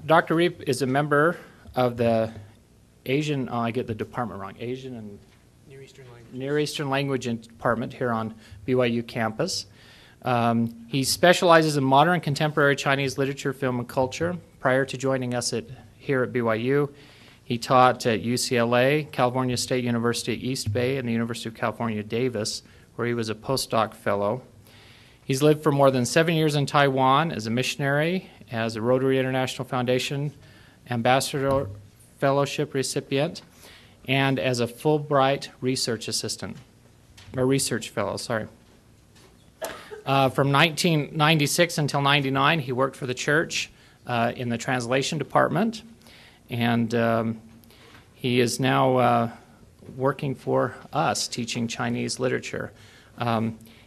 Dr. Riep is a member of the Asian, I get the department wrong, Asian and Near Eastern Language Department here on BYU campus. He specializes in modern contemporary Chinese literature, film, and culture. Prior to joining us here at BYU, he taught at UCLA, California State University at East Bay, and the University of California, Davis, where he was a postdoc fellow. He's lived for more than 7 years in Taiwan as a missionary, as a Rotary International Foundation Ambassador Fellowship recipient, and as a Fulbright research assistant, or research fellow, sorry. From 1996 until 99, he worked for the church in the translation department, and he is now working for us, teaching Chinese literature.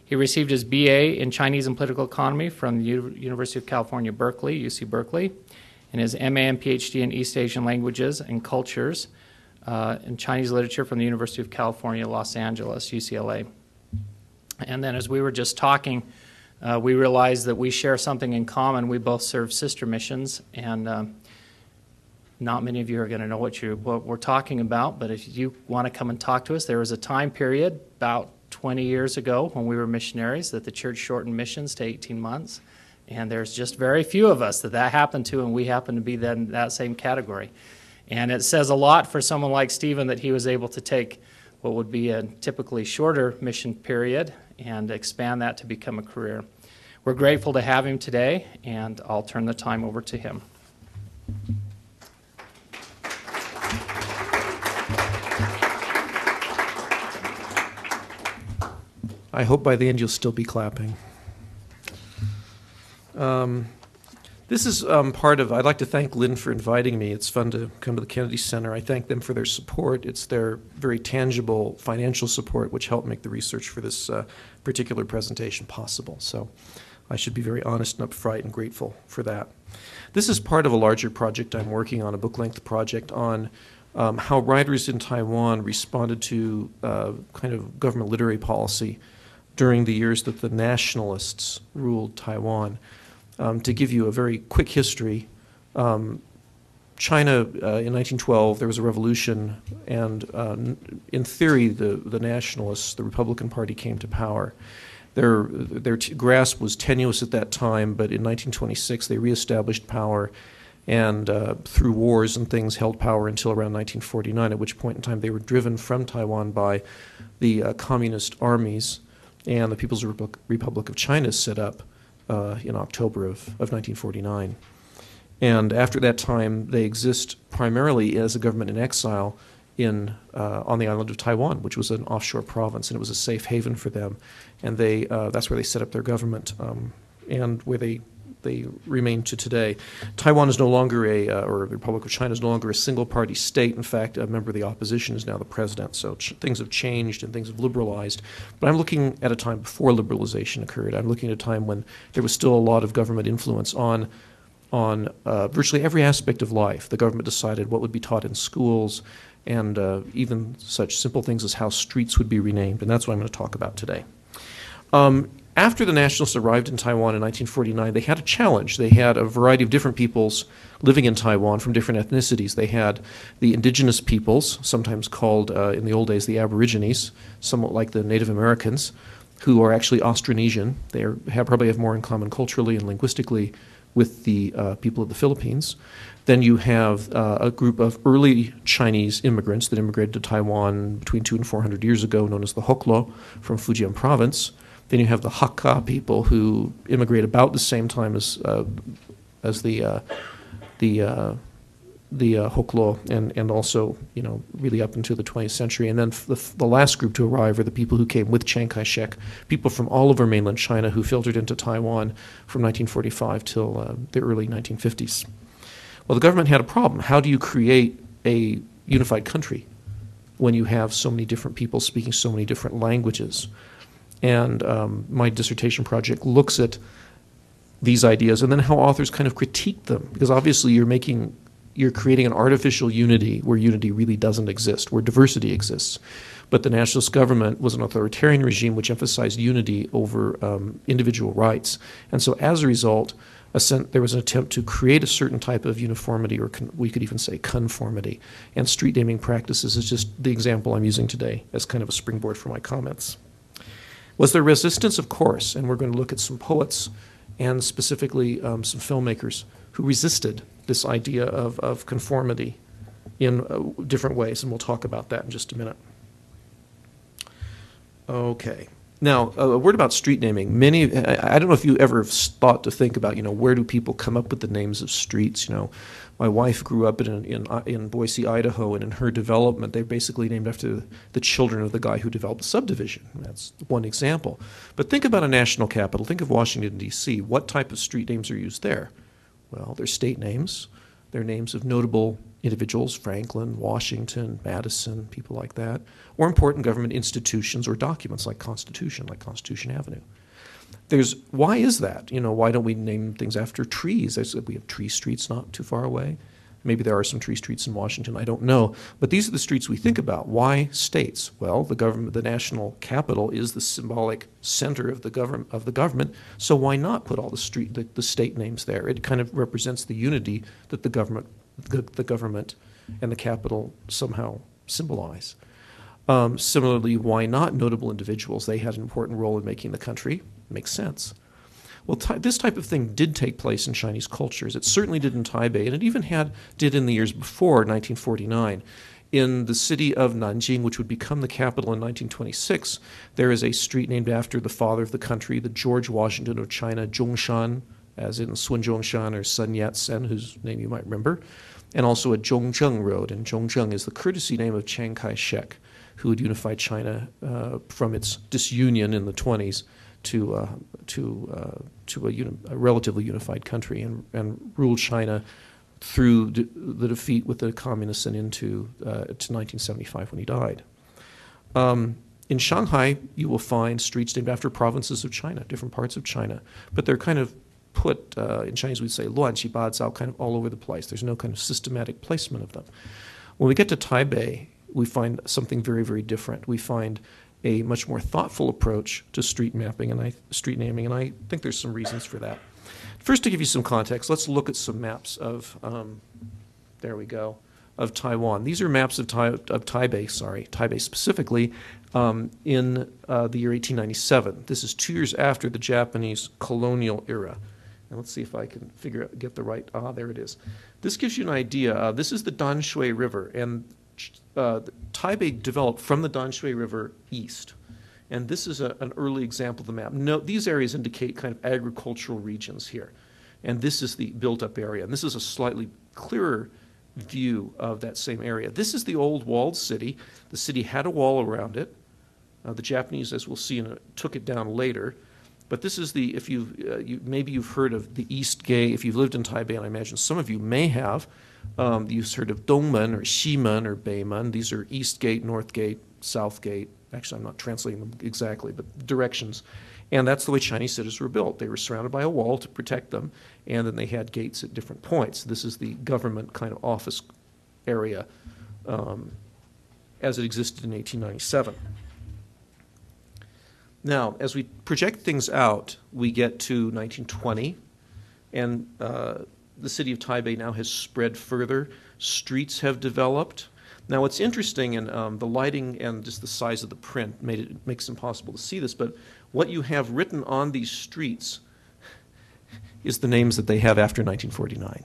He received his BA in Chinese and Political Economy from the University of California, Berkeley, UC Berkeley, and his MA and PhD in East Asian Languages and Cultures in Chinese Literature from the University of California, Los Angeles, UCLA. And then as we were just talking, we realized that we share something in common. We both serve sister missions, and not many of you are going to know what we're talking about, but if you want to come and talk to us, there was a time period about 20 years ago when we were missionaries that the church shortened missions to 18 months, and there's just very few of us that happened to, and we happen to be then that same category. And it says a lot for someone like Stephen that he was able to take what would be a typically shorter mission period and expand that to become a career. We're grateful to have him today, and I'll turn the time over to him. I hope by the end you'll still be clapping. This is part of, I'd like to thank Lynn for inviting me. It's fun to come to the Kennedy Center. I thank them for their support. It's their very tangible financial support which helped make the research for this particular presentation possible. So I should be very honest and upfront and grateful for that. This is part of a larger project I'm working on, a book-length project on how writers in Taiwan responded to kind of government literary policy during the years that the nationalists ruled Taiwan. To give you a very quick history, China in 1912, there was a revolution, and in theory, the nationalists, the Republican Party, came to power. Their grasp was tenuous at that time, but in 1926, they reestablished power, and through wars and things held power until around 1949, at which point in time they were driven from Taiwan by the communist armies, and the People's Republic of China set up in October of 1949. And after that time, they exist primarily as a government in exile on the island of Taiwan, which was an offshore province, and it was a safe haven for them. And that's where they set up their government, and where they remain to today. Taiwan is no longer or the Republic of China is no longer a single-party state. In fact, a member of the opposition is now the president. So things have changed and things have liberalized. But I'm looking at a time before liberalization occurred. I'm looking at a time when there was still a lot of government influence on virtually every aspect of life. The government decided what would be taught in schools, and even such simple things as how streets would be renamed. And that's what I'm going to talk about today. After the nationalists arrived in Taiwan in 1949, they had a challenge. They had a variety of different peoples living in Taiwan from different ethnicities. They had the indigenous peoples, sometimes called in the old days the Aborigines, somewhat like the Native Americans, who are actually Austronesian. They probably have more in common culturally and linguistically with the people of the Philippines. Then you have a group of early Chinese immigrants that immigrated to Taiwan between 200 and 400 years ago, known as the Hoklo from Fujian province. Then you have the Hakka people who immigrate about the same time as the Hoklo, and also really up until the 20th century. And then the last group to arrive are the people who came with Chiang Kai-shek, people from all over mainland China who filtered into Taiwan from 1945 till the early 1950s. Well, the government had a problem. How do you create a unified country when you have so many different people speaking so many different languages? And my dissertation project looks at these ideas and then how authors kind of critique them, because obviously you're creating an artificial unity where unity really doesn't exist, where diversity exists. But the nationalist government was an authoritarian regime which emphasized unity over individual rights. And so as a result, there was an attempt to create a certain type of uniformity, or we could even say conformity. And street naming practices is just the example I'm using today as kind of a springboard for my comments. Was there resistance? Of course, and we're going to look at some poets and specifically some filmmakers who resisted this idea of conformity in different ways, and we'll talk about that in just a minute. Okay. Now, a word about street naming. I don't know if you ever thought to think about, where do people come up with the names of streets? My wife grew up in Boise, Idaho, and in her development, they're basically named after the children of the guy who developed the subdivision. That's one example. But think about a national capital. Think of Washington, D.C. What type of street names are used there? Well, they're state names. They're names of notable individuals, Franklin, Washington, Madison, people like that, or important government institutions or documents like Constitution Avenue. Why is that? Why don't we name things after trees? I said we have tree streets not too far away. Maybe there are some tree streets in Washington, I don't know. But these are the streets we think about. Why states? Well, the national capital is the symbolic center of the government, so why not put all the state names there? It kind of represents the unity that the government and the capital somehow symbolize. Similarly, why not notable individuals? They had an important role in making the country. Makes sense. Well, this type of thing did take place in Chinese cultures. It certainly did in Taipei, and it even did in the years before 1949. In the city of Nanjing, which would become the capital in 1926, there is a street named after the father of the country, the George Washington of China, Zhongshan, as in Sun Zhongshan or Sun Yat-sen, whose name you might remember, and also a Zhongzheng Road. And Zhongzheng is the courtesy name of Chiang Kai-shek, who had unified China from its disunion in the 20s to a relatively unified country, and ruled China through the defeat with the communists and into to 1975 when he died. In Shanghai, you will find streets named after provinces of China, different parts of China, but they're kind of put, in Chinese we'd say, 乱七八糟, kind of all over the place. There's no kind of systematic placement of them. When we get to Taipei, we find something very, very different. We find a much more thoughtful approach to street naming, and I think there's some reasons for that. First, to give you some context, let's look at some maps of, of Taiwan. These are maps of Taipei specifically, in the year 1897. This is 2 years after the Japanese colonial era. And let's see if I can get the right, there it is. This gives you an idea. This is the Danshui River, and Taipei developed from the Danshui River east. And this is an early example of the map. These areas indicate kind of agricultural regions here. And this is the built-up area. And this is a slightly clearer view of that same area. This is the old walled city. The city had a wall around it. The Japanese, as we'll see, took it down later. But this is the, if maybe you've heard of the East Gate. If you've lived in Taipei, and I imagine some of you may have, you've heard of Dongmen or Ximen or Beimen. These are East Gate, North Gate, South Gate. Actually, I'm not translating them exactly, but directions. And that's the way Chinese cities were built. They were surrounded by a wall to protect them, and then they had gates at different points. This is the government kind of office area as it existed in 1897. Now, as we project things out, we get to 1920, and the city of Taipei now has spread further. Streets have developed. Now, what's interesting, and the lighting and just the size of the print makes it impossible to see this, but what you have written on these streets is the names that they have after 1949.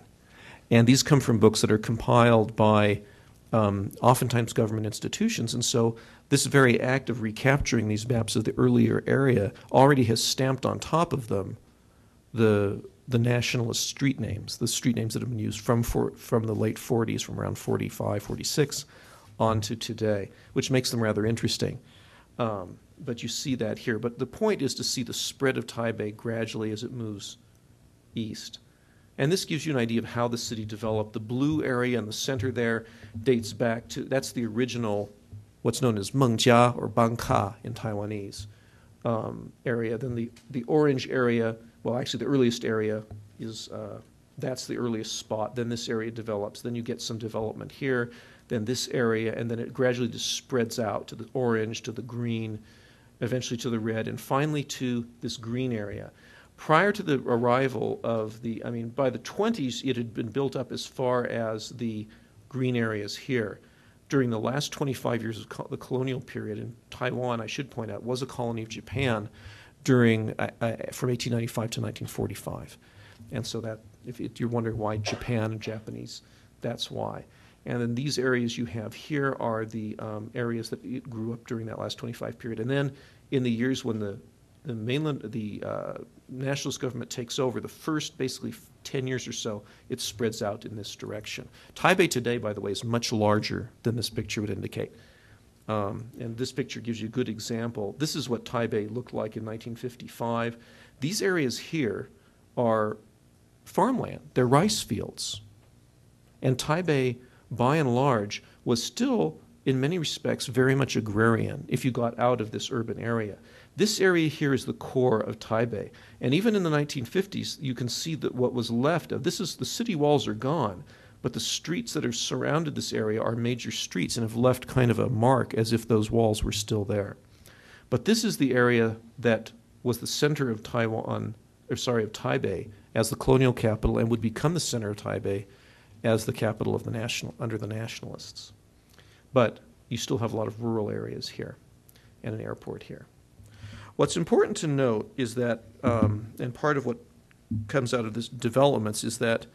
And these come from books that are compiled by oftentimes government institutions, and so this very act of recapturing these maps of the earlier area already has stamped on top of them the nationalist street names, the street names that have been used from the late 40s, from around 45, 46, on to today, which makes them rather interesting. But you see that here. But the point is to see the spread of Taipei gradually as it moves east. And this gives you an idea of how the city developed. The blue area in the center there dates back to, that's the original, what's known as Mengjia or Bangka in Taiwanese area. Then the orange area, well, actually the earliest area is, that's the earliest spot. Then this area develops. Then you get some development here. Then this area, and then it gradually just spreads out to the orange, to the green, eventually to the red, and finally to this green area. Prior to the arrival of by the 20s, it had been built up as far as the green areas here. During the last 25 years of the colonial period, in Taiwan, I should point out, was a colony of Japan from 1895 to 1945. And so that, if you're wondering why Japan and Japanese, that's why. And then these areas you have here are the areas that grew up during that last 25 period. And then in the years when the nationalist government takes over, the first basically 10 years or so, it spreads out in this direction. Taipei today, by the way, is much larger than this picture would indicate. And this picture gives you a good example. This is what Taipei looked like in 1955. These areas here are farmland. They're rice fields. And Taipei, by and large, was still, in many respects, very much agrarian if you got out of this urban area. This area here is the core of Taipei. And even in the 1950s, you can see that what was left of this is the city walls are gone, but the streets that are surrounded this area are major streets and have left kind of a mark as if those walls were still there. But this is the area that was the center of Taipei as the colonial capital and would become the center of Taipei as the capital of under the nationalists. But you still have a lot of rural areas here and an airport here. What's important to note is that, and part of what comes out of this developments is that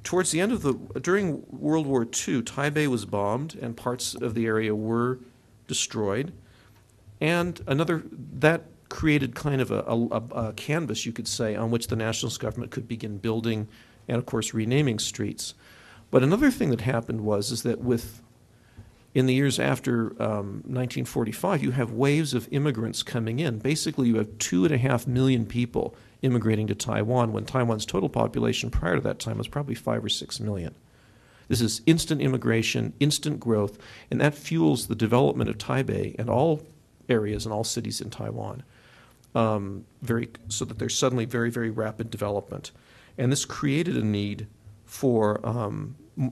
towards the end of during World War II, Taipei was bombed and parts of the area were destroyed. And that created kind of a canvas, you could say, on which the nationalist government could begin building and, of course, renaming streets. But another thing that happened is that in the years after 1945, you have waves of immigrants coming in. Basically, you have 2.5 million people immigrating to Taiwan when Taiwan's total population prior to that time was probably 5 or 6 million. This is instant immigration, instant growth, and that fuels the development of Taipei and all areas and all cities in Taiwan, so that there's suddenly very, very rapid development. And this created a need for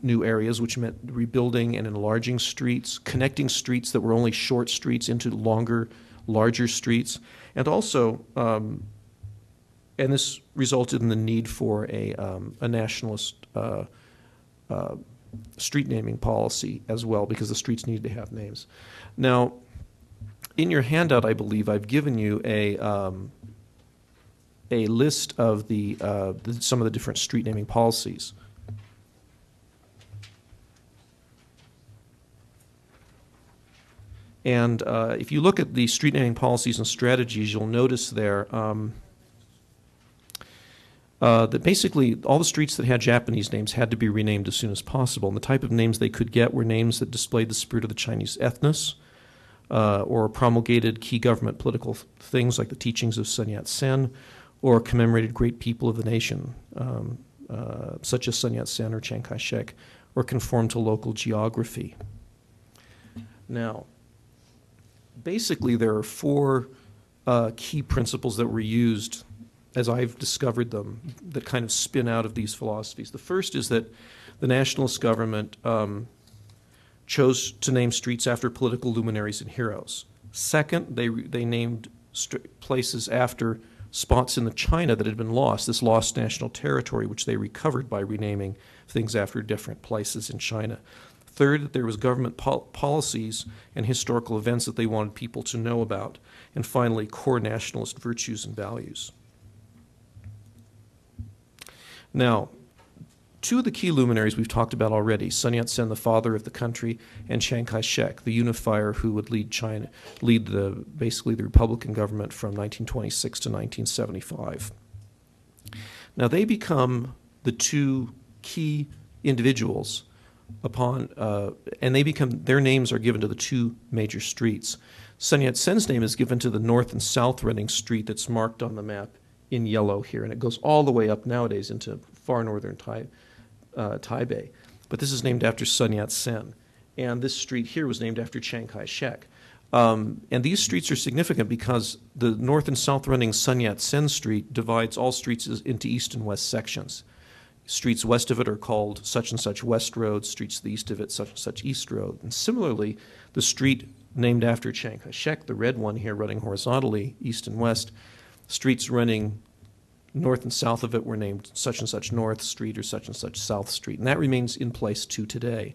new areas, which meant rebuilding and enlarging streets, connecting streets that were only short streets into longer, larger streets, and also, and this resulted in the need for a nationalist street naming policy as well, because the streets needed to have names. Now, in your handout, I believe I've given you a list of some of the different street naming policies. And if you look at the street naming policies and strategies, you'll notice there that basically all the streets that had Japanese names had to be renamed as soon as possible. And the type of names they could get were names that displayed the spirit of the Chinese ethnos, or promulgated key government political things like the teachings of Sun Yat-sen, or commemorated great people of the nation, such as Sun Yat-sen or Chiang Kai-shek, or conformed to local geography. Now, basically, there are 4 key principles that were used, as I've discovered them, that kind of spin out of these philosophies. The first is that the nationalist government chose to name streets after political luminaries and heroes. Second, they named places after spots in the China that had been lost, this lost national territory, which they recovered by renaming things after different places in China. Third, that there was government policies and historical events that they wanted people to know about. And finally, core nationalist virtues and values. Now, 2 of the key luminaries we've talked about already, Sun Yat-sen, the father of the country, and Chiang Kai-shek, the unifier who would lead basically the Republican government from 1926 to 1975. Now, they become the 2 key individuals and their names are given to the 2 major streets. Sun Yat-sen's name is given to the north and south running street that's marked on the map in yellow here, and it goes all the way up nowadays into far northern Taipei. But this is named after Sun Yat-sen, and this street here was named after Chiang Kai-shek. And these streets are significant because the north and south running Sun Yat-sen Street divides all streets into east and west sections. Streets west of it are called such and such West Road, streets to the east of it such and such East Road. And similarly, the street named after Chiang Kai-shek, the red one here running horizontally, east and west, streets running north and south of it were named such and such North Street or such and such South Street, and that remains in place to today.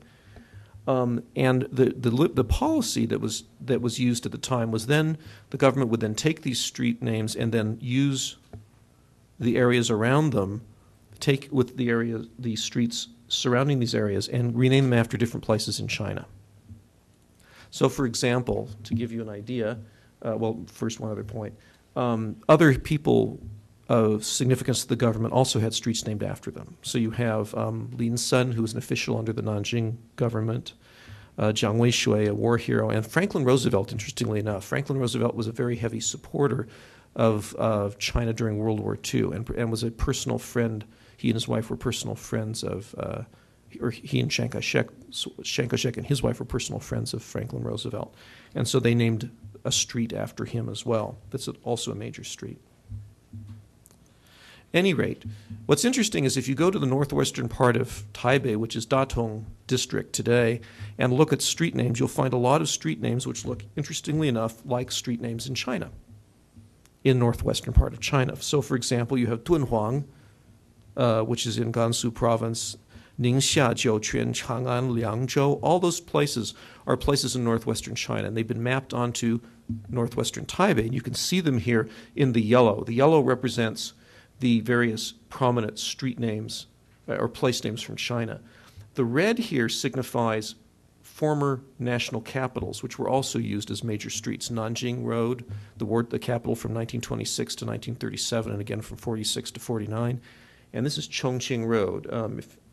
And the policy that was used at the time was then the government would then take these street names and then use the areas around them, take with the streets surrounding these areas, and rename them after different places in China. So, for example, to give you an idea, well, first one other point, other people of significance to the government also had streets named after them. So you have Lin Sun, who was an official under the Nanjing government, Jiang Weishui, a war hero, and Franklin Roosevelt, interestingly enough. Franklin Roosevelt was a very heavy supporter of China during World War II and was a personal friend. He and his wife were personal friends of, or he and Chiang Kai-shek and his wife were personal friends of Franklin Roosevelt. And so they named a street after him as well. That's also a major street. Any rate, what's interesting is if you go to the northwestern part of Taipei, which is Datong district today, and look at street names, you'll find a lot of street names which look, interestingly enough, like street names in China, in northwestern part of China. So, for example, you have Dunhuang, which is in Gansu province, Ningxia, Jiuquan, Chang'an, Liangzhou. All those places are places in northwestern China, and they've been mapped onto northwestern Taipei. And you can see them here in the yellow. The yellow represents the various prominent street names or place names from China. The red here signifies former national capitals, which were also used as major streets. Nanjing Road, the capital from 1926 to 1937, and again from 46 to 49. And this is Chongqing Road.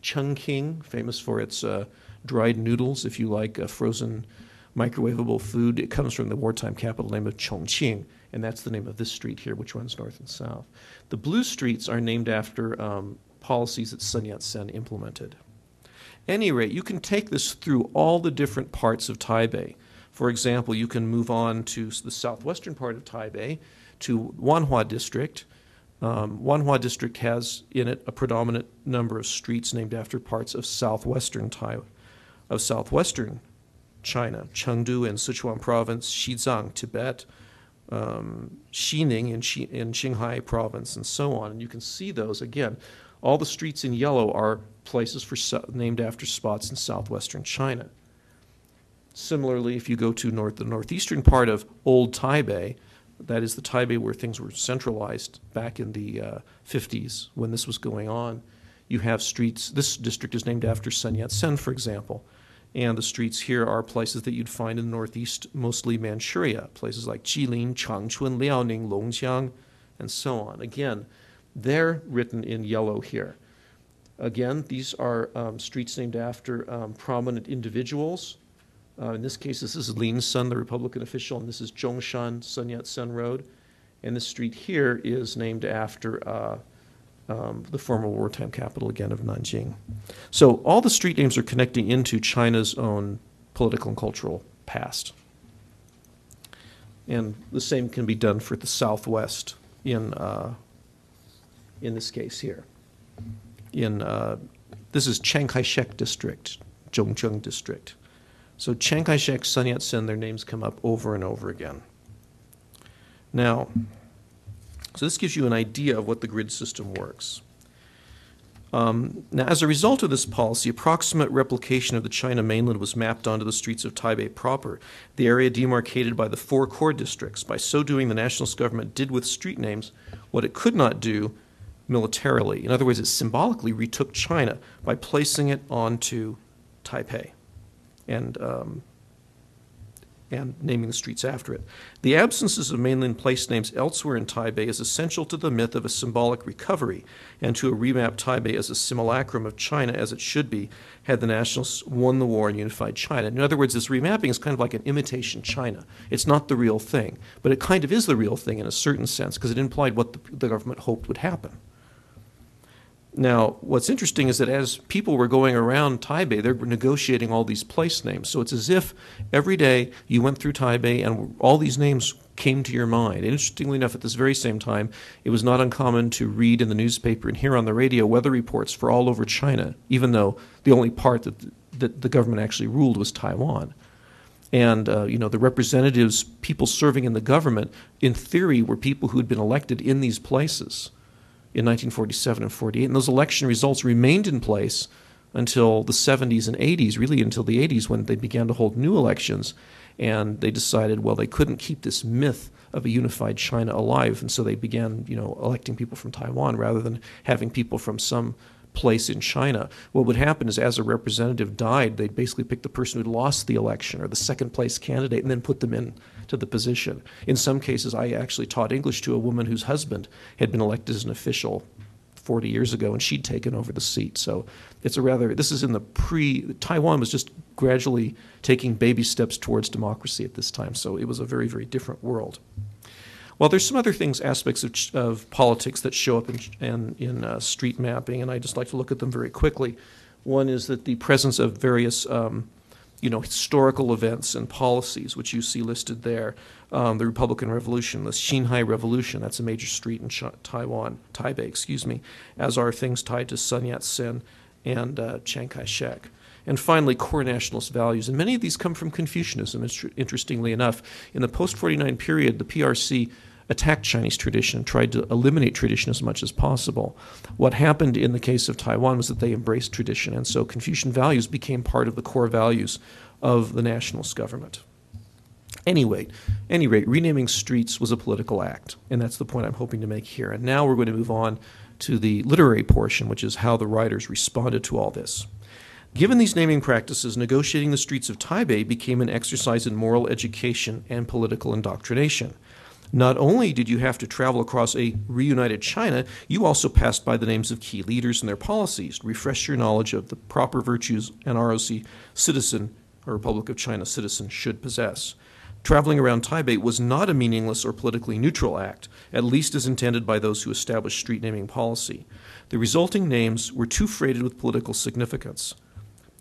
Chungking, famous for its dried noodles, if you like frozen microwavable food. It comes from the wartime capital name of Chongqing, and that's the name of this street here, which runs north and south. The blue streets are named after policies that Sun Yat-sen implemented. At any rate, you can take this through all the different parts of Taipei. For example, you can move on to the southwestern part of Taipei, to Wanhua District. Wanhua District has in it a predominant number of streets named after parts of southwestern China, Chengdu in Sichuan Province, Xizang, Tibet, Xining in Qinghai Province, and so on. And you can see those again. All the streets in yellow are places named after spots in southwestern China. Similarly, if you go to the northeastern part of Old Taipei, that is the Taipei where things were centralized back in the 50s when this was going on, you have streets. This district is named after Sun Yat-sen, for example. And the streets here are places that you'd find in the northeast, mostly Manchuria, places like Jilin, Changchun, Liaoning, Longjiang, and so on. Again, they're written in yellow here. Again, these are streets named after prominent individuals. In this case, this is Lin Sun, the Republican official, and this is Zhongshan Sun Yat-sen Road. And this street here is named after the former wartime capital, again, of Nanjing. So all the street names are connecting into China's own political and cultural past. And the same can be done for the southwest in this case here. This is Chiang Kai-shek District, Zhongzheng District. So Chiang Kai-shek, Sun Yat-sen, their names come up over and over again. Now, so this gives you an idea of what the grid system works. Now, as a result of this policy, approximate replication of the China mainland was mapped onto the streets of Taipei proper, the area demarcated by the 4 core districts. By so doing, the Nationalist Government did with street names what it could not do militarily. In other words, it symbolically retook China by placing it onto Taipei and naming the streets after it. The absences of mainland place names elsewhere in Taipei is essential to the myth of a symbolic recovery and to a remapped Taipei as a simulacrum of China as it should be had the Nationalists won the war and unified China. In other words, this remapping is kind of like an imitation China. It's not the real thing, but it kind of is the real thing in a certain sense because it implied what the government hoped would happen. Now, what's interesting is that as people were going around Taipei, they were negotiating all these place names. So it's as if every day you went through Taipei and all these names came to your mind. And interestingly enough, at this very same time, it was not uncommon to read in the newspaper and hear on the radio weather reports for all over China, even though the only part that the government actually ruled was Taiwan. And, the representatives, people serving in the government, in theory, were people who had been elected in these places. in 1947 and 48. And those election results remained in place until the 70s and 80s, really until the 80s, when they began to hold new elections. And they decided, well, they couldn't keep this myth of a unified China alive, and so they began, electing people from Taiwan rather than having people from some place in China. What would happen is, as a representative died, they'd basically pick the person who'd lost the election or the second place candidate and then put them in to the position. In some cases, I actually taught English to a woman whose husband had been elected as an official 40 years ago, and she'd taken over the seat. So this is in Taiwan was just gradually taking baby steps towards democracy at this time. So it was a very, very different world. Well, there's some other aspects of politics that show up in street mapping, and I just like to look at them very quickly. One is that the presence of various historical events and policies, which you see listed there. The Republican Revolution, the Xinhai Revolution, that's a major street in Taipei, as are things tied to Sun Yat-sen and Chiang Kai-shek. And finally, core nationalist values. And many of these come from Confucianism, interestingly enough. In the post-49 period, the PRC attacked Chinese tradition and tried to eliminate tradition as much as possible. What happened in the case of Taiwan was that they embraced tradition, and so Confucian values became part of the core values of the nationalist government. Any rate, renaming streets was a political act, and that's the point I'm hoping to make here. And now we're going to move on to the literary portion, which is how the writers responded to all this. Given these naming practices, negotiating the streets of Taipei became an exercise in moral education and political indoctrination. Not only did you have to travel across a reunited China, you also passed by the names of key leaders and their policies to refresh your knowledge of the proper virtues an ROC citizen, or Republic of China citizen, should possess. Traveling around Taipei was not a meaningless or politically neutral act, at least as intended by those who established street naming policy. The resulting names were too freighted with political significance.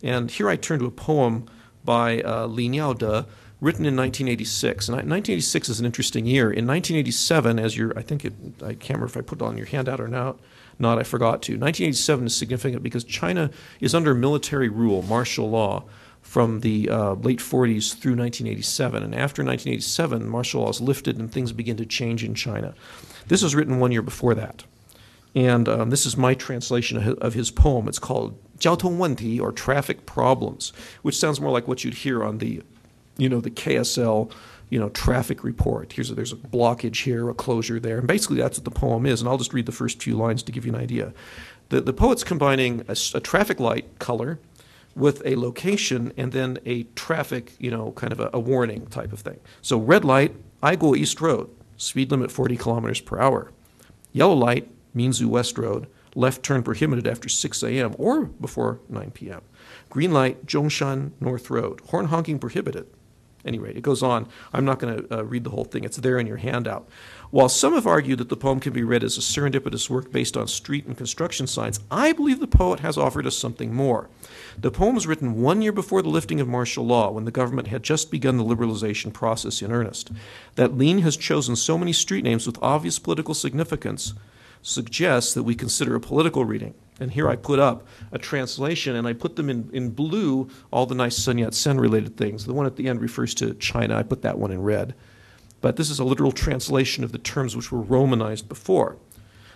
And here I turn to a poem by Li Niaode, written in 1986. And 1986 is an interesting year. In 1987, I can't remember if I put it on your handout or not, I forgot to. 1987 is significant because China is under military rule, martial law, from the late 40s through 1987. And after 1987, martial law is lifted and things begin to change in China. This was written 1 year before that. And this is my translation of his poem. It's called 交通问题, or Traffic Problems, which sounds more like what you'd hear on the KSL, traffic report. There's a blockage here, a closure there. And basically that's what the poem is. And I'll just read the first few lines to give you an idea. The poet's combining a traffic light color with a location and then a traffic, kind of a warning type of thing. So red light, Aigo East Road, speed limit 40 kilometers per hour. Yellow light, Minzu West Road, left turn prohibited after 6 a.m. or before 9 p.m. Green light, Zhongshan North Road, horn honking prohibited. Anyway, it goes on. I'm not going to read the whole thing. It's there in your handout. While some have argued that the poem can be read as a serendipitous work based on street and construction signs, I believe the poet has offered us something more. The poem was written 1 year before the lifting of martial law, when the government had just begun the liberalization process in earnest. That Lin has chosen so many street names with obvious political significance suggests that we consider a political reading. And here I put up a translation, and I put them in blue, all the nice Sun Yat-sen related things. The one at the end refers to China. I put that one in red. But this is a literal translation of the terms which were Romanized before.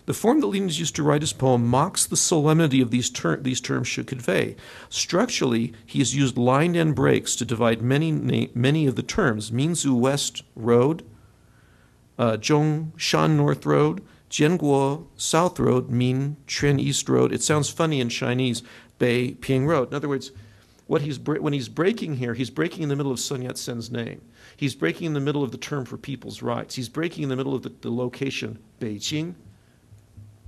The form that Lin has used to write his poem mocks the solemnity of these terms should convey. Structurally, he has used lined end breaks to divide many of the terms. Minzu West Road, Zhongshan North Road, Jianguo South Road, Min Quan East Road. It sounds funny in Chinese, Bei Ping Road. In other words, when he's breaking here, he's breaking in the middle of Sun Yat-sen's name. He's breaking in the middle of the term for people's rights. He's breaking in the middle of the location, Beijing,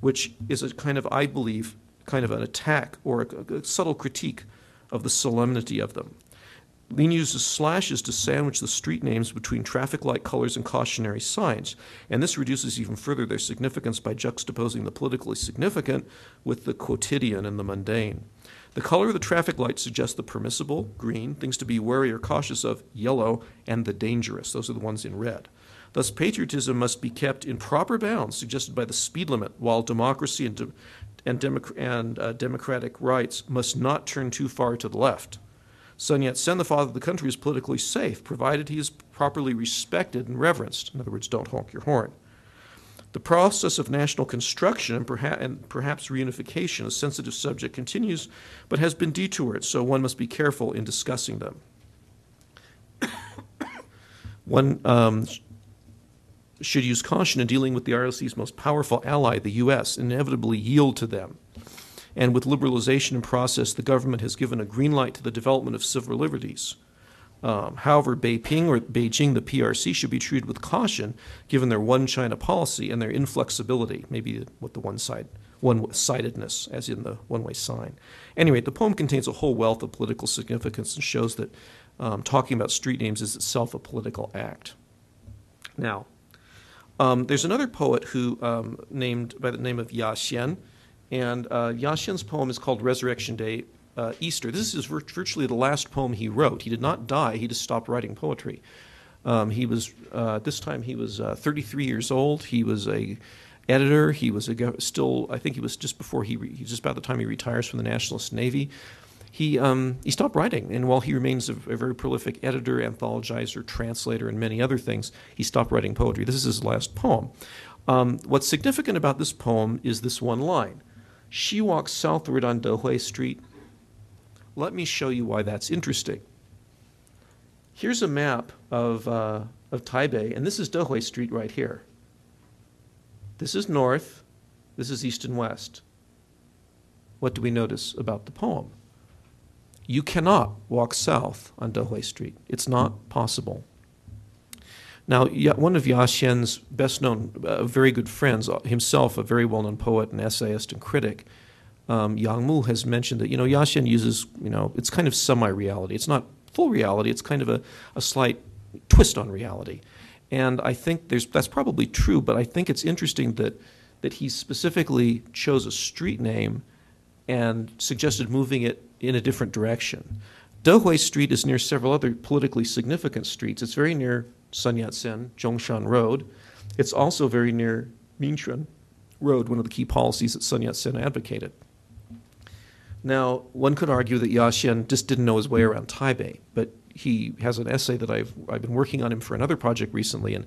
which is a kind of, I believe, kind of an attack or a subtle critique of the solemnity of them. Lin uses slashes to sandwich the street names between traffic light colors and cautionary signs, and this reduces even further their significance by juxtaposing the politically significant with the quotidian and the mundane. The color of the traffic light suggests the permissible, green, things to be wary or cautious of, yellow, and the dangerous. Those are the ones in red. Thus, patriotism must be kept in proper bounds suggested by the speed limit, while democracy and democratic rights must not turn too far to the left. Sun Yat-sen, the father of the country, is politically safe, provided he is properly respected and reverenced. In other words, don't honk your horn. The process of national construction and perhaps reunification, a sensitive subject, continues, but has been detoured, so one must be careful in discussing them. One should use caution in dealing with the ROC's most powerful ally, the U.S., inevitably yield to them. And with liberalization in process, the government has given a green light to the development of civil liberties. However, Beijing, the PRC, should be treated with caution given their one China policy and their inflexibility, maybe with the one-sidedness, as in the one-way sign. Anyway, the poem contains a whole wealth of political significance and shows that talking about street names is itself a political act. Now, there's another poet who named by the name of Ya Xian, and Ya Xian's poem is called Resurrection Day, Easter. This is virtually the last poem he wrote. He did not die. He just stopped writing poetry. This time he was 33 years old. He was a editor. He was I think he was just before just about the time he retires from the Nationalist Navy. He stopped writing, and while he remains a very prolific editor, anthologizer, translator, and many other things, he stopped writing poetry. This is his last poem. What's significant about this poem is this one line. She walks southward on Dehui Street. Let me show you why that's interesting. Here's a map of Taipei, and this is Dehui Street right here. This is north, this is east and west. What do we notice about the poem? You cannot walk south on Dehui Street. It's not possible. Now, one of Ya Xian's best-known, very good friends, himself a very well-known poet and essayist and critic, Yang Mu, has mentioned that, Ya Xian uses, it's kind of semi-reality. It's not full reality. It's kind of a slight twist on reality. And I think that's probably true, but I think it's interesting that he specifically chose a street name and suggested moving it in a different direction. Dehui Street is near several other politically significant streets. It's very near Sun Yat-sen, Zhongshan Road. It's also very near Minchuan Road, one of the key policies that Sun Yat-sen advocated. Now, one could argue that Ya Xian just didn't know his way around Taipei, but he has an essay that I've been working on him for another project recently, and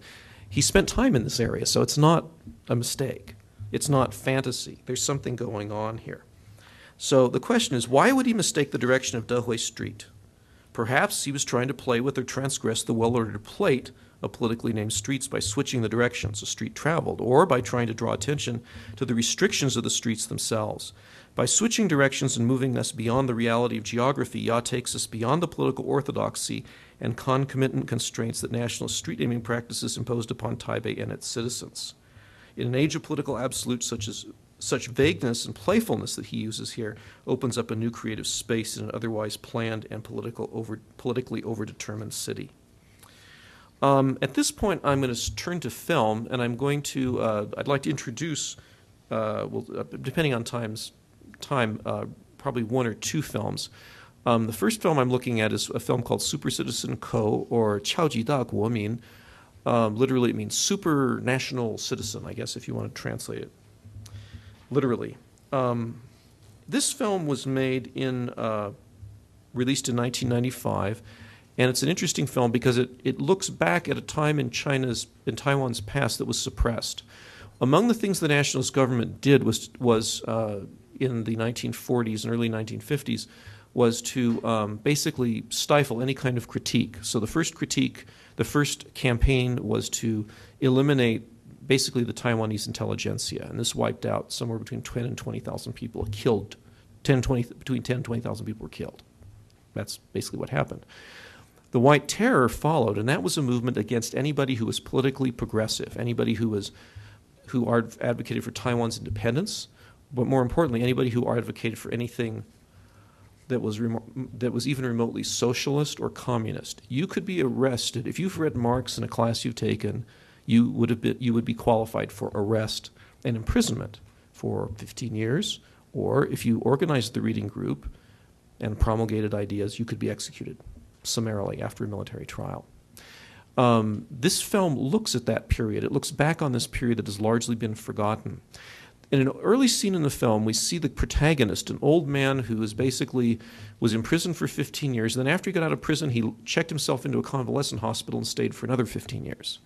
he spent time in this area, so it's not a mistake. It's not fantasy. There's something going on here. So the question is, why would he mistake the direction of Dehui Street? Perhaps he was trying to play with or transgress the well-ordered plate of politically named streets by switching the directions a street traveled, or by trying to draw attention to the restrictions of the streets themselves. By switching directions and moving us beyond the reality of geography, Ya takes us beyond the political orthodoxy and concomitant constraints that nationalist street naming practices imposed upon Taipei and its citizens. In an age of political absolutes such vagueness and playfulness that he uses here opens up a new creative space in an otherwise planned and politically overdetermined city. At this point, I'm going to turn to film, and I'm going to, I'd like to introduce, depending on time, probably one or two films. The first film I'm looking at is a film called Super Citizen Ko, or 超级大国民. Literally, it means super national citizen, I guess, if you want to translate it literally. This film was released in 1995, and it's an interesting film because it looks back at a time in Taiwan's past that was suppressed. Among the things the Nationalist government did was in the 1940s and early 1950s was to basically stifle any kind of critique. So the first campaign was to eliminate basically the Taiwanese intelligentsia, and this wiped out somewhere between 10 and 20,000 people killed. Between 10 and 20,000 people were killed. That's basically what happened. The White Terror followed, and that was a movement against anybody who was politically progressive, anybody who advocated for Taiwan's independence, but more importantly, anybody who advocated for anything that was even remotely socialist or communist. You could be arrested if you've read Marx in a class you've taken. You would be qualified for arrest and imprisonment for 15 years, or if you organized the reading group and promulgated ideas, you could be executed summarily after a military trial. This film looks at that period. It looks back on this period that has largely been forgotten. In an early scene in the film, we see the protagonist, an old man who was in prison for 15 years. And then after he got out of prison, he checked himself into a convalescent hospital and stayed for another 15 years.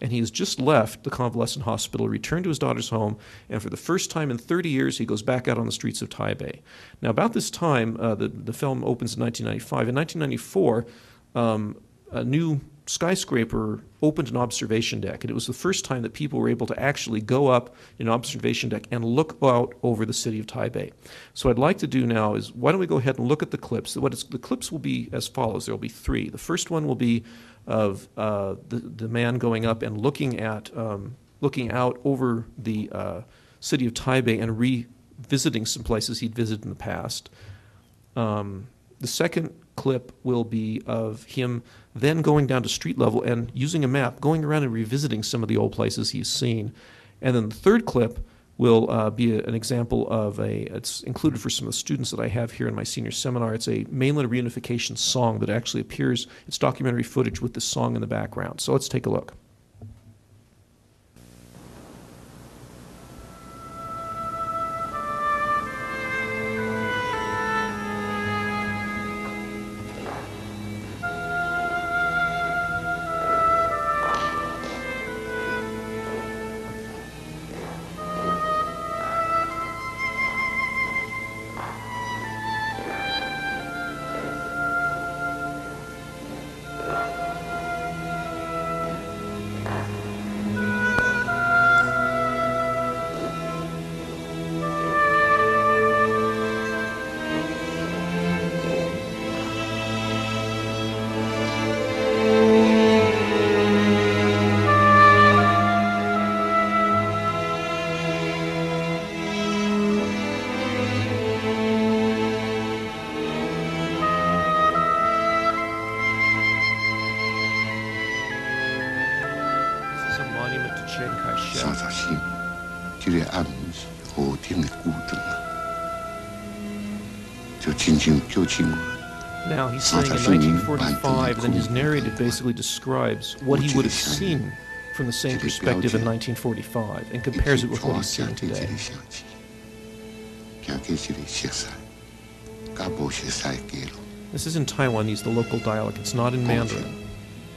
And he has just left the convalescent hospital, returned to his daughter's home, and for the first time in 30 years, he goes back out on the streets of Taipei. Now, about this time, the film opens in 1995. In 1994, a new skyscraper opened an observation deck, and it was the first time that people were able to actually go up an observation deck and look out over the city of Taipei. So what I'd like to do now is, why don't we go ahead and look at the clips. The clips will be as follows. There will be three. The first one will be of the man going up and looking out over the city of Taipei and revisiting some places he'd visited in the past. The second clip will be of him then going down to street level and using a map, going around and revisiting some of the old places he's seen. And then the third clip will be an example of it's included for some of the students that I have here in my senior seminar. It's a mainland reunification song that actually appears. It's documentary footage with the song in the background. So let's take a look. 这个暗河顶的古灯啊，就亲像叫亲我。 Now, he's saying in 1945, then his narrative basically describes what he would have seen from the same perspective in 1945 and compares it with what he's seeing today. This is in Taiwanese, the local dialect. It's not in Mandarin,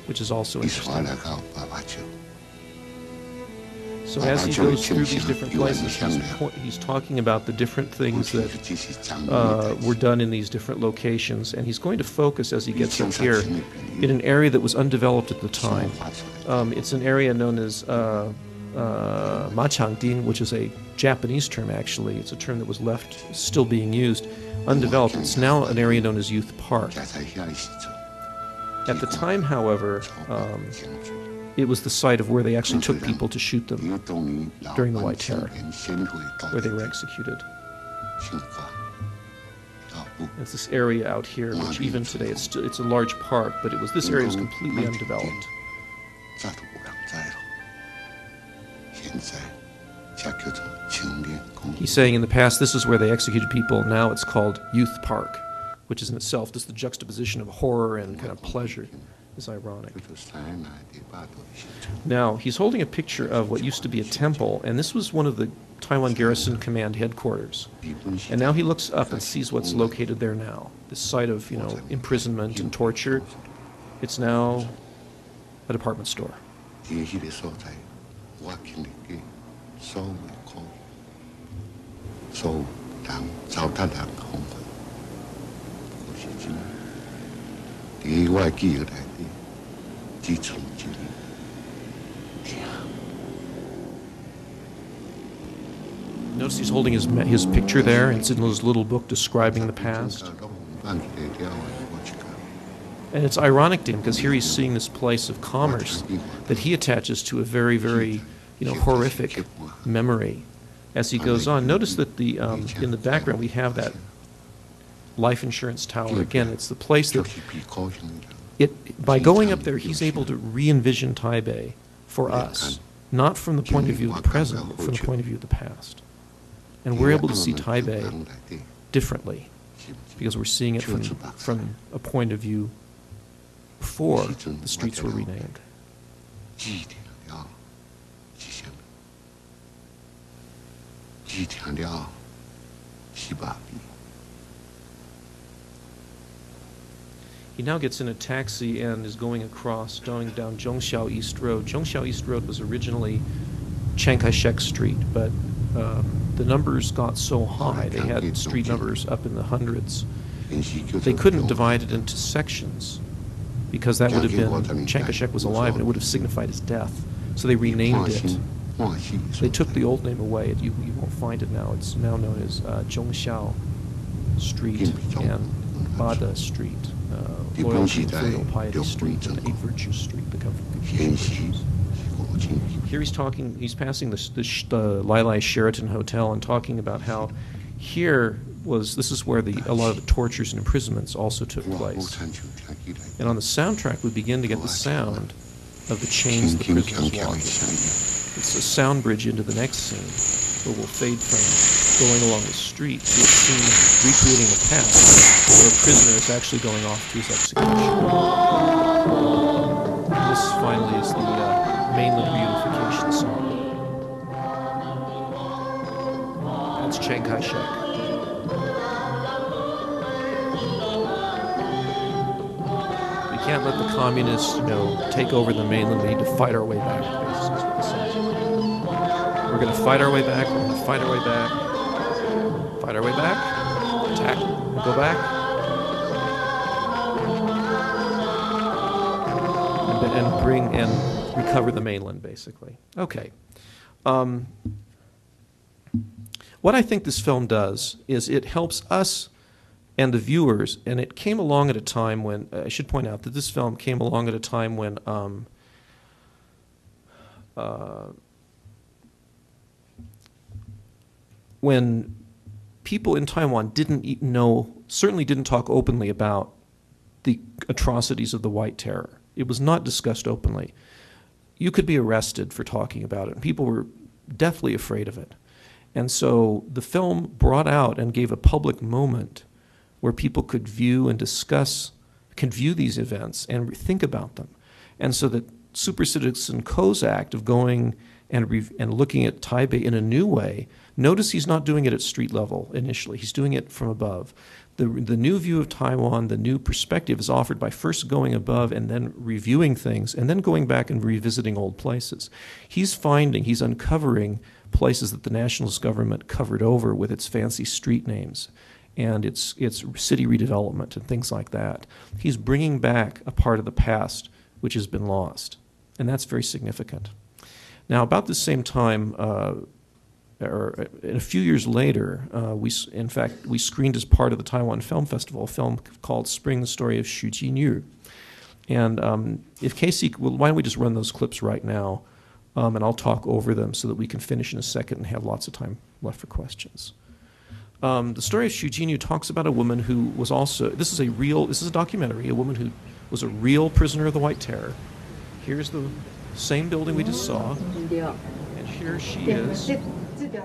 which is also interesting. So as he goes through these different places, he's talking about the different things that were done in these different locations, and he's going to focus, as he gets up here, in an area that was undeveloped at the time. It's an area known as Machangdin, which is a Japanese term, actually. It's a term that was left still being used, undeveloped. It's now an area known as Youth Park. At the time, however, it was the site of where they actually took people to shoot them during the White Terror, where they were executed. It's this area out here, which even today, it's a large park, but this area was completely undeveloped. He's saying in the past, this is where they executed people. Now it's called Youth Park, which is in itself just the juxtaposition of horror and kind of pleasure. Is ironic. Now, he's holding a picture of what used to be a temple, and this was one of the Taiwan Garrison Command headquarters. And now he looks up and sees what's located there now. This site of, imprisonment and torture. It's now a department store. Notice he's holding his picture there, and it's in his little book describing the past. And it's ironic to him, because here he's seeing this place of commerce that he attaches to a very, very, horrific memory as he goes on. Notice that in the background we have that life insurance tower. Again, it's the place that by going up there, he's able to re-envision Taipei for us, not from the point of view of the present, but from the point of view of the past. And we're able to see Taipei differently, because we're seeing it from a point of view before the streets were renamed. He now gets in a taxi and is going down Zhongxiao East Road. Zhongxiao East Road was originally Chiang Kai-shek Street, but the numbers got so high, they had street numbers up in the hundreds. They couldn't divide it into sections because that would have been, Chiang Kai-shek was alive and it would have signified his death. So they renamed it. They took the old name away. You won't find it now. It's now known as Zhongxiao Street and Bada Street, Loyalty and Filial Piety Street, and Eight Virtues Street, the come from Confucian virtues. Here he's passing the Lai Sheraton Hotel and talking about how this is where a lot of the tortures and imprisonments also took place. And on the soundtrack, we begin to get the sound of the chains the prisoners walk. It's a sound bridge into the next scene, where we'll fade from going along the street to a scene recreating a past where a prisoner is actually going off to his execution. And this finally is the mainland reunification song. That's Chiang Kai-shek. We can't let the communists, take over the mainland. We need to fight our way back. This is what this says. We're going to fight our way back. We're going to fight our way back. Fight our way back. Attack. Go back. And bring and recover the mainland, basically. Okay. What I think this film does is it helps us and the viewers, and it came along at a time when, I should point out that this film came along at a time when people in Taiwan certainly didn't talk openly about the atrocities of the White Terror. It was not discussed openly. You could be arrested for talking about it, and people were deathly afraid of it. And so the film brought out and gave a public moment where people could view and discuss, can view these events and think about them. And so that Super Citizen Ko's act of going and looking at Taipei in a new way, notice he's not doing it at street level initially. He's doing it from above. The new view of Taiwan, the new perspective is offered by first going above and then reviewing things and then going back and revisiting old places. He's uncovering places that the nationalist government covered over with its fancy street names and its city redevelopment and things like that. He's bringing back a part of the past which has been lost, and that's very significant. Now, about the same time, or a few years later, we screened as part of the Taiwan Film Festival a film called Spring, the Story of Xu Jinyu. And if Casey, why don't we just run those clips right now, and I'll talk over them so that we can finish in a second and have lots of time left for questions. The story of Xu Jinyu talks about a woman who was also, this is a documentary, a woman who was a real prisoner of the White Terror. Here's the same building we just saw, and here she is.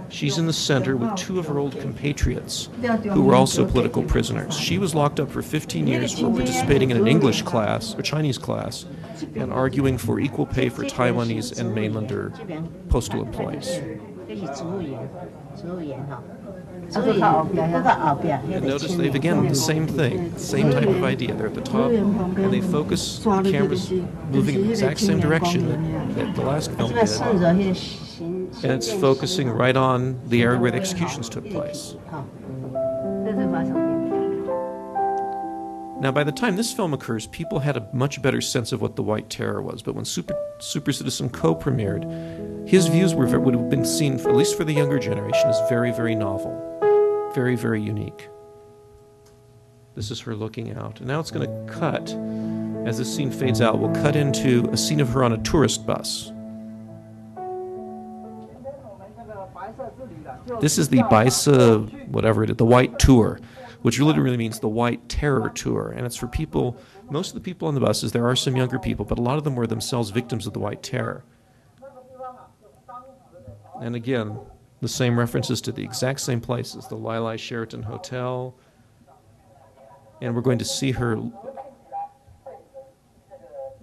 She's in the center with two of her old compatriots who were also political prisoners. She was locked up for 15 years for participating in an English class, or Chinese class, and arguing for equal pay for Taiwanese and mainlander postal employees. And notice they've, again, the same thing, same type of idea. They're at the top, and they focus, the camera's moving in the exact same direction that the last film did. And it's focusing right on the area where the executions took place. Now, by the time this film occurs, people had a much better sense of what the White Terror was. But when Super Citizen Ko premiered, his views would have been seen, at least for the younger generation, as very, very novel, very, very unique. This is her looking out. And now it's going to cut, as this scene fades out, we'll cut into a scene of her on a tourist bus. This is the Baisa, whatever it is, the White Tour, which literally means the White Terror Tour. And it's for people, most of the people on the buses, there are some younger people, but a lot of them were themselves victims of the White Terror. And again, the same references to the exact same places, the Lai Sheraton Hotel. And we're going to see her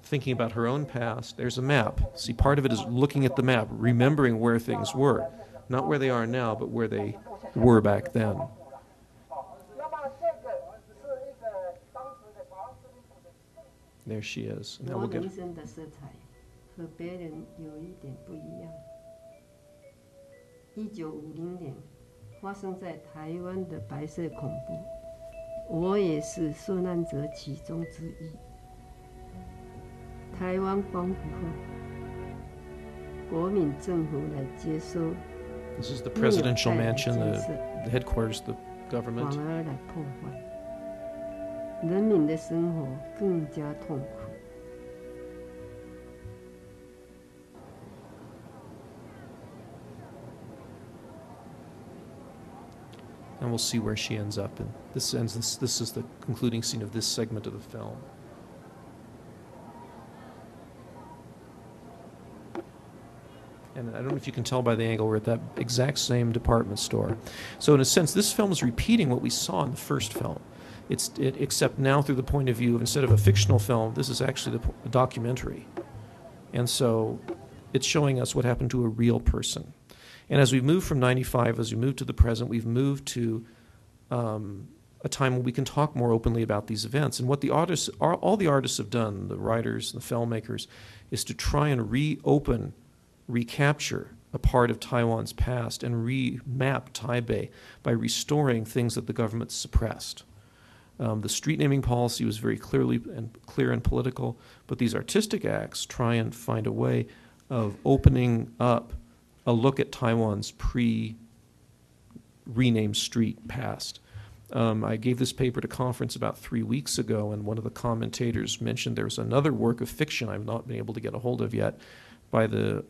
thinking about her own past. There's a map. See, part of it is looking at the map, remembering where things were. Not where they are now, but where they were back then. There she is. And now 我 we'll get. 人生的色彩和别人有一点不一样。1950年发生在台湾的白色恐怖，我也是受难者其中之一。台湾光复后，国民政府来接收， This is the presidential mansion, the headquarters of the 反 government. 而来破坏，人民的生活更加痛苦。And we'll see where she ends up. And this ends. This is the concluding scene of this segment of the film. And I don't know if you can tell by the angle, we're at that exact same department store. So in a sense, this film is repeating what we saw in the first film. Except now through the point of view of, instead of a fictional film, this is actually a documentary. And so it's showing us what happened to a real person. And as we move from 95, as we move to the present, we've moved to a time when we can talk more openly about these events. And what the artists, all the artists have done, the writers, the filmmakers, is to try and recapture a part of Taiwan's past and remap Taipei by restoring things that the government suppressed. The street naming policy was very clear and political, but these artistic acts try and find a way of opening up a look at Taiwan's pre-renamed street past. I gave this paper at a conference about 3 weeks ago, and one of the commentators mentioned there's another work of fiction I've not been able to get a hold of yet by the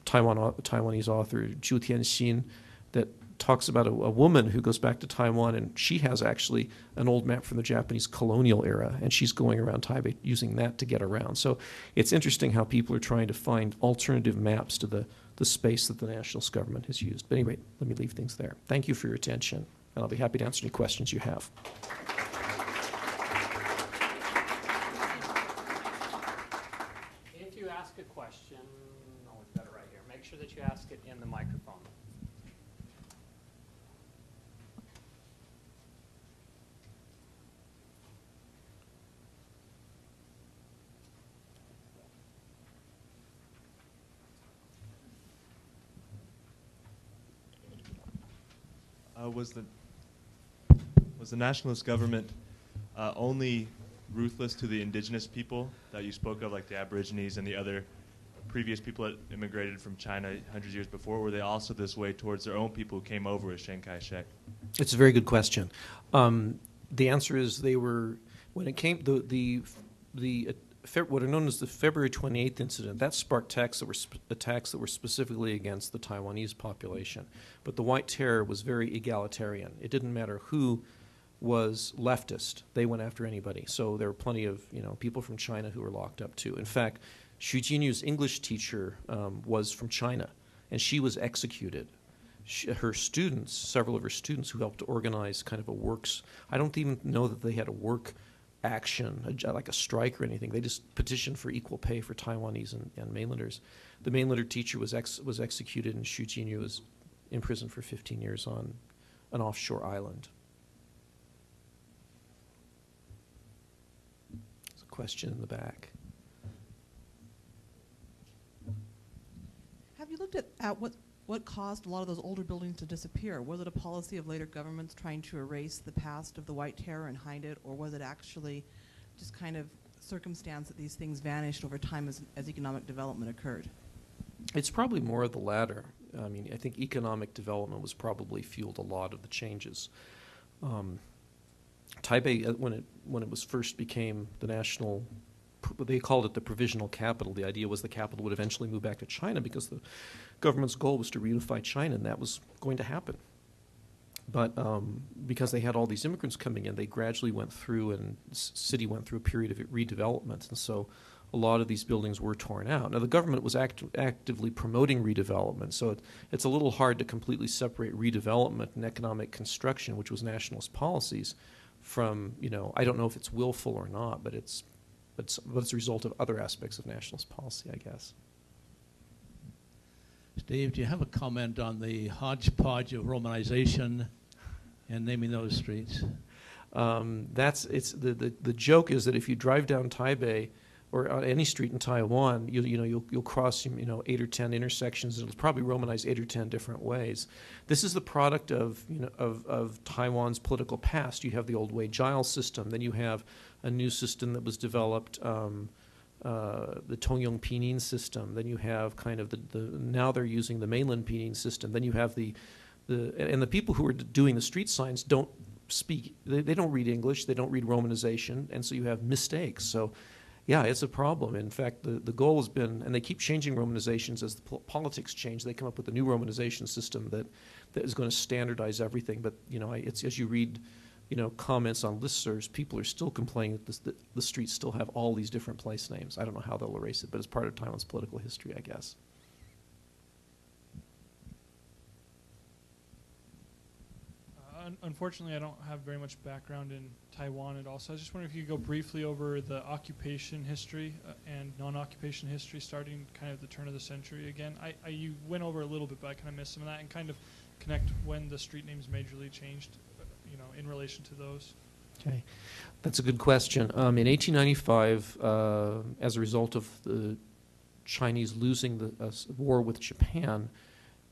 Taiwanese author Zhu Tianxin that talks about a woman who goes back to Taiwan, and she has actually an old map from the Japanese colonial era, and she's going around Taipei using that to get around. So it's interesting how people are trying to find alternative maps to the space that the nationalist government has used. But anyway, let me leave things there. Thank you for your attention, and I'll be happy to answer any questions you have. If you ask a question, it's better right here. Make sure that you ask it in the microphone. Was the nationalist government only ruthless to the indigenous people that you spoke of, like the Aborigines and the other previous people that immigrated from China hundreds of years before? Or were they also this way towards their own people who came over with Chiang Kai-shek? It's a very good question. The answer is they were, when it came, what are known as the February 28th incident, that sparked attacks that were specifically against the Taiwanese population. But the White Terror was very egalitarian. It didn't matter who was leftist. They went after anybody. So there were plenty of people from China who were locked up too. In fact, Xu Jinyu's English teacher was from China, and she was executed. Her students, several of her students who helped organize kind of a works, I don't even know that they had a work action, like a strike or anything. They just petitioned for equal pay for Taiwanese and mainlanders. The mainlander teacher was executed, and Xu Jinyu was imprisoned for 15 years on an offshore island. There's a question in the back. Have you looked at what caused a lot of those older buildings to disappear? Was it a policy of later governments trying to erase the past of the White Terror and hide it, or was it actually just kind of circumstance that these things vanished over time as economic development occurred? It's probably more of the latter. I mean, I think economic development was probably fueled a lot of the changes. Taipei, when it was first became the national, they called it the provisional capital. The idea was the capital would eventually move back to China because the government's goal was to reunify China, and that was going to happen. But because they had all these immigrants coming in, they gradually went through, and the city went through a period of redevelopment, and so a lot of these buildings were torn out. Now, the government was actively promoting redevelopment, so it's a little hard to completely separate redevelopment and economic construction, which was nationalist policies, from, I don't know if it's willful or not, but it's a result of other aspects of nationalist policy, I guess. Steve, do you have a comment on the hodgepodge of Romanization and naming those streets? The joke is that if you drive down Taipei or on any street in Taiwan, you'll cross 8 or 10 intersections. It'll probably Romanize 8 or 10 different ways. This is the product of Taiwan's political past. You have the old Wei-Giles system. Then you have a new system that was developed, the Tongyong Pinyin system. Then you have kind of now they're using the mainland Pinyin system. Then you have the people who are doing the street signs don't speak. They don't read English. They don't read Romanization, and so you have mistakes. So. Yeah, it's a problem. In fact, the goal has been, and they keep changing Romanizations as the politics change. They come up with a new Romanization system that is going to standardize everything. But it's as you read, comments on listservs, people are still complaining that the streets still have all these different place names. I don't know how they'll erase it, but it's part of Taiwan's political history, I guess. Unfortunately, I don't have very much background in Taiwan at all, so I was just wondering if you could go briefly over the occupation history and non-occupation history starting kind of the turn of the century again. You went over a little bit, but I kind of missed some of that, and kind of connect when the street names majorly changed, in relation to those. Okay, that's a good question. In 1895, as a result of the Chinese losing the war with Japan,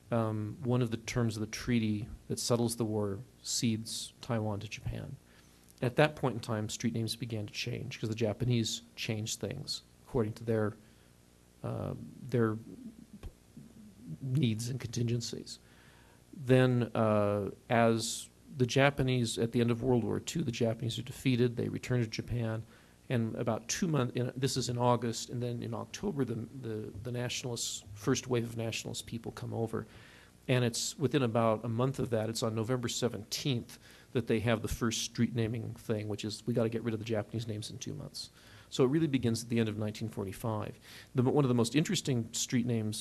one of the terms of the treaty that settles the war cedes Taiwan to Japan. At that point in time, street names began to change because the Japanese changed things according to their needs and contingencies. Then, as the Japanese, at the end of World War II, the Japanese are defeated. They return to Japan, and about 2 months. This is in August, and then in October, the nationalists, first wave of nationalist people come over, and it's within about a month of that. It's on November 17th that they have the first street naming thing, which is we got to get rid of the Japanese names in 2 months. So it really begins at the end of 1945. One of the most interesting street name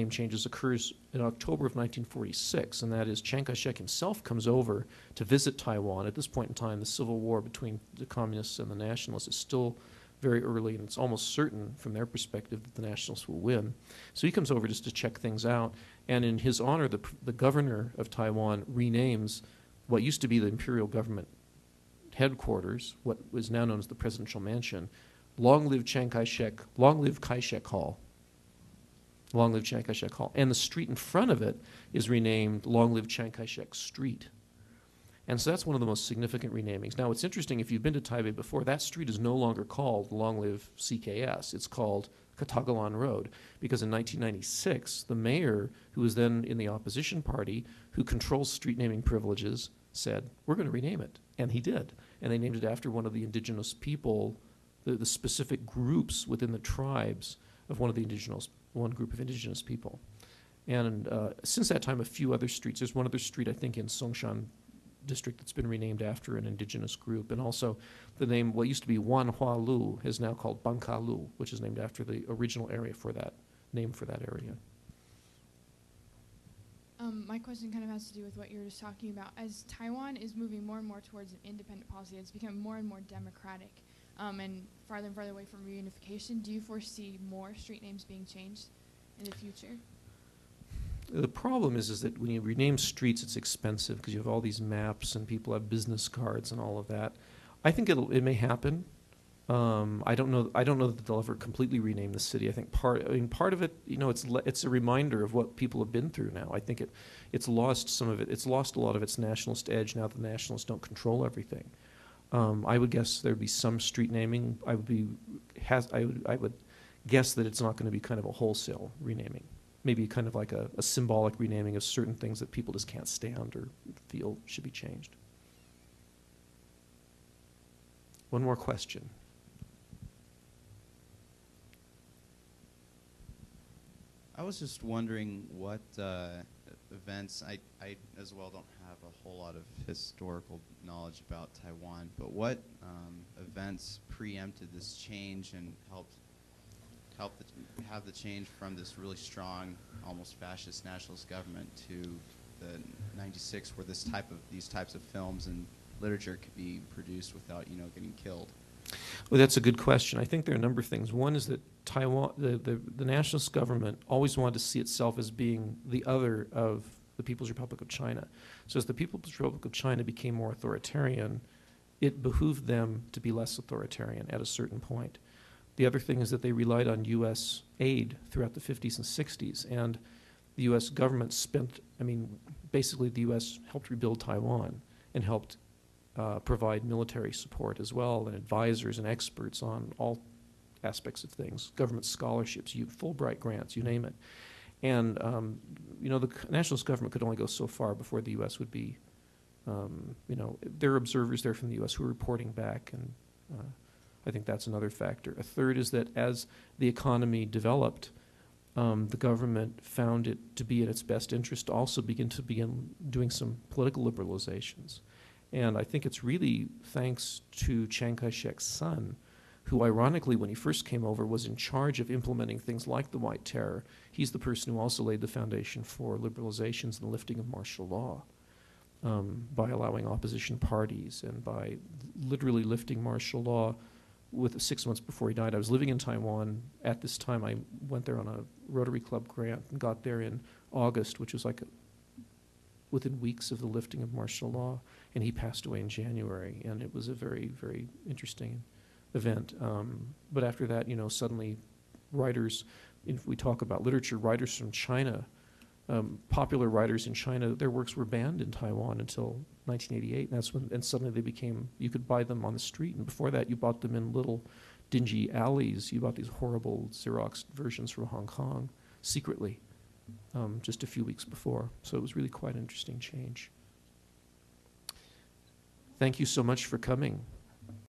changes occurs in October of 1946, and that is Chiang Kai-shek himself comes over to visit Taiwan. At this point in time, the civil war between the communists and the nationalists is still very early, and it's almost certain from their perspective that the nationalists will win. So he comes over just to check things out, and in his honor, the governor of Taiwan renames what used to be the imperial government headquarters, what is now known as the presidential mansion, Long Live Chiang Kai-shek, Long Live Kai-shek Hall. Long Live Chiang Kai-shek Hall. And the street in front of it is renamed Long Live Chiang Kai-shek Street. And so that's one of the most significant renamings. Now, it's interesting, if you've been to Taipei before, that street is no longer called Long Live CKS. It's called Katagalan Road, because in 1996, the mayor, who was then in the opposition party, who controls street naming privileges, said, we're going to rename it. And he did. And they named it after one of the indigenous people, the specific groups within the tribes of one group of indigenous people. And since that time, a few other streets. There's one other street, I think, in Songshan district that's been renamed after an indigenous group. And also the name, what used to be Wanhua Lu, is now called Bangka Lu, which is named after the original area for that, name for that area. My question kind of has to do with what you were just talking about. As Taiwan is moving more and more towards an independent policy, it's become more and more democratic and farther away from reunification. Do you foresee more street names being changed in the future? The problem is that when you rename streets, it's expensive because you have all these maps and people have business cards and all of that. I think it may happen. I don't know that they'll ever completely rename the city. I think part of it, it's a reminder of what people have been through now. I think it's lost some of it. It's lost a lot of its nationalist edge now that the nationalists don't control everything. I would guess there'd be some street naming. I would guess that it's not going to be kind of a wholesale renaming. Maybe kind of like a symbolic renaming of certain things that people just can't stand or feel should be changed. One more question. I was just wondering what events, I as well don't have a whole lot of historical knowledge about Taiwan, but what events preempted this change and helped have the change from this really strong, almost fascist nationalist government to the 96, where these types of films and literature could be produced without getting killed? Well, that's a good question. I think there are a number of things. One is that Taiwan, the nationalist government always wanted to see itself as being the other of the People's Republic of China. So as the People's Republic of China became more authoritarian, it behooved them to be less authoritarian at a certain point. The other thing is that they relied on U.S. aid throughout the 50s and 60s, and the U.S. government spent, basically the U.S. helped rebuild Taiwan and helped provide military support as well, and advisors and experts on all aspects of things, government scholarships, Fulbright grants, you name it. And, the nationalist government could only go so far before the U.S. would be, there are observers there from the U.S. who are reporting back, and I think that's another factor. A third is that as the economy developed, the government found it to be in its best interest to also begin doing some political liberalizations. And I think it's really thanks to Chiang Kai-shek's son, who ironically, when he first came over, was in charge of implementing things like the White Terror. He's the person who also laid the foundation for liberalizations and the lifting of martial law by allowing opposition parties and by literally lifting martial law. With 6 months before he died, I was living in Taiwan. At this time, I went there on a Rotary Club grant and got there in August, which was like within weeks of the lifting of martial law, and he passed away in January, and it was a very, very interesting event. But after that, suddenly writers, if we talk about literature, writers from China, popular writers in China, their works were banned in Taiwan until 1988, and that's when, and suddenly they became, you could buy them on the street, and before that you bought them in little dingy alleys. You bought these horrible Xerox versions from Hong Kong secretly just a few weeks before. So it was really quite an interesting change. Thank you so much for coming.